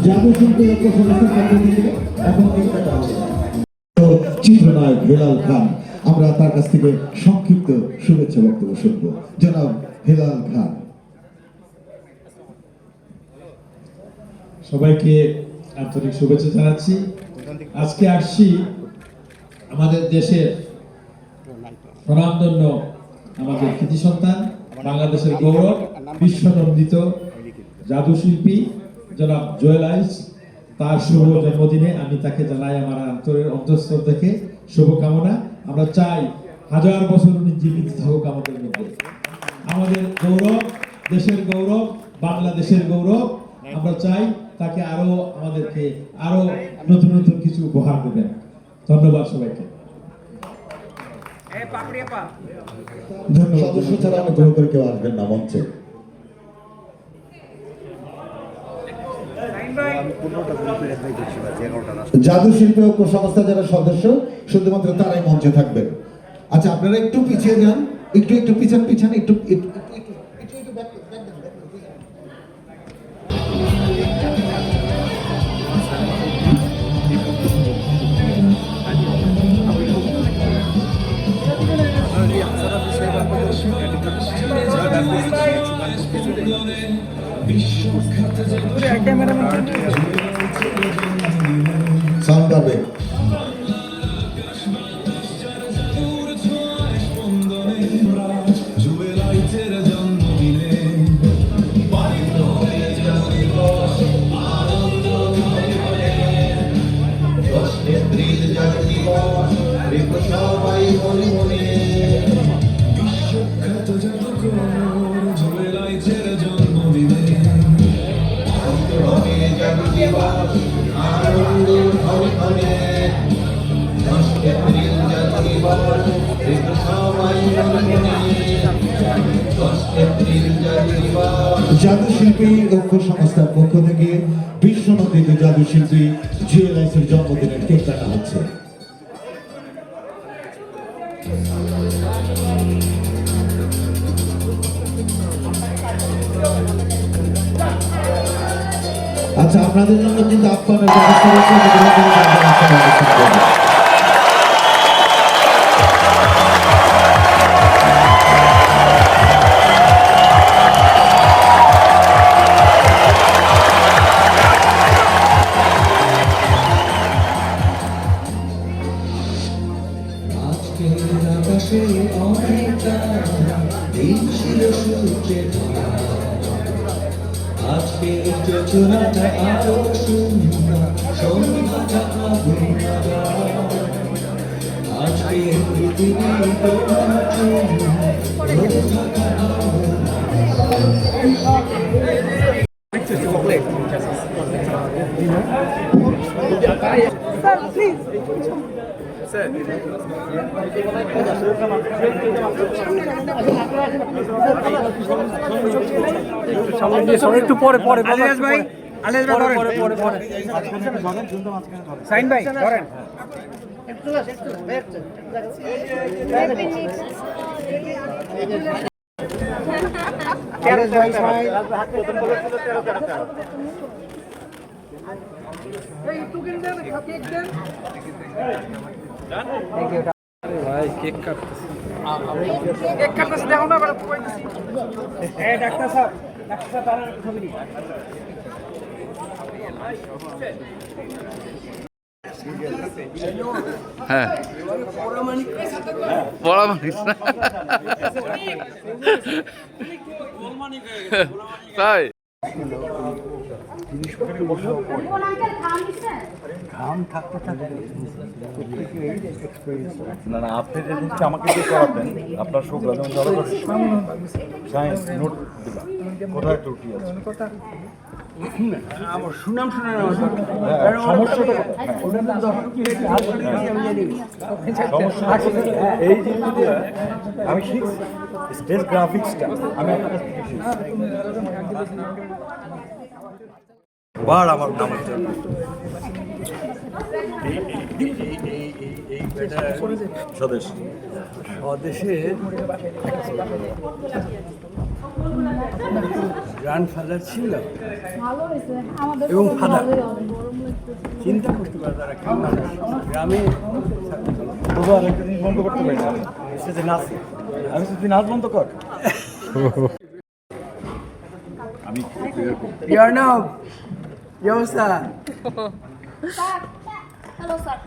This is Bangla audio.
জাতীয় শিল্পী ঐক্য সংস্থার পক্ষ থেকে এখন চিত্রনায়ক হেলাল খান, আমরা তার কাছ থেকে সংক্ষিপ্ত শুভেচ্ছা বক্তব্য শুনব। জনাব হেলাল খান। সবাইকে আন্তরিক শুভেচ্ছা জানাচ্ছি। আজকে আসছি আমাদের দেশের স্বনামধন্য, আমাদের কৃতি সন্তান, বাংলাদেশের গৌরব, বিশ্বনন্দিত জাদু শিল্পী জনাব জুয়েল আইচ, তার শুভ জন্মদিনে আমি তাকে জানাই আমার অন্তঃস্থল থেকে শুভকামনা। আমরা চাই হাজার বছর উনি জীবিত থাকুক আমাদের মধ্যে। আমাদের গৌরব, দেশের গৌরব, বাংলাদেশের গৌরব। আমরা চাই তাকে আমাদেরকে আরো নতুন নতুন কিছু উপহার দেবেন। ধন্যবাদ সবাইকে। সদস্য ছাড়া অনুগ্রহ করে কেউ আসবেন না মঞ্চে। জাদু শিল্পী ঐক্য সংস্থা যারা সদস্য শুধুমাত্র তারাই মঞ্চে থাকবেন। আচ্ছা, আপনারা একটু পিছিয়ে যান, একটু পিছন একটু সাউন্ড পাবে। জাদু শিল্পী ঐক্য সংস্থার পক্ষ থেকে বিশ্বনন্দিত জাদু শিল্পী জুয়েল আইচের জন্মদিনের কেক কাটা হচ্ছে। আচ্ছা, আপনাদের জন্য কিন্তু আপ্যায়নের ব্যবস্থা রয়েছে। আজকে যোজনাটা আরো সুন্দর, সন্ধ্যাটা আজকে পৃথিবী তোমার জন্য একটু পরে আলিয়াস ভাই, সাইন ভাই ধরেন। ভাই কেক কাটতেছে দেখো না, ডাক্তার সাহেব হ্যাঁ, পরামানিক না তাই ঘাম থাকতে থাকতে না না, আপনি যে জিনিসটা আমাকে দিয়ে করাবেন, আপনার শোকরা যেমন সায়েন্স নোট দিবা কোথায় ত্রুটি আছে, আমার সুনাম শোনা সমস্যাটা এই জিনিসটা আমি শিখছি, স্টেজ গ্রাফিক্সটা আমি আপনার কাছ থেকে শিখছি। বার আমার নাম স্বদেশ স্বদেশে গ্র্যান্ডফাদার ছিল ভালো হয়েছে আমাদের এবং তো ফাদার। ভালোই হবে গরম লাগতেছে চিন্তা করতে পারে তারা কি মানুষ গ্রামে তবু আর একটা জিনিস বন্ধ করতে পারি না সে যে নাচ আমি তুই নাচ বন্ধ কর আমি এরকম ইয়ার নাও কি অবস্থা হ্যালো স্যার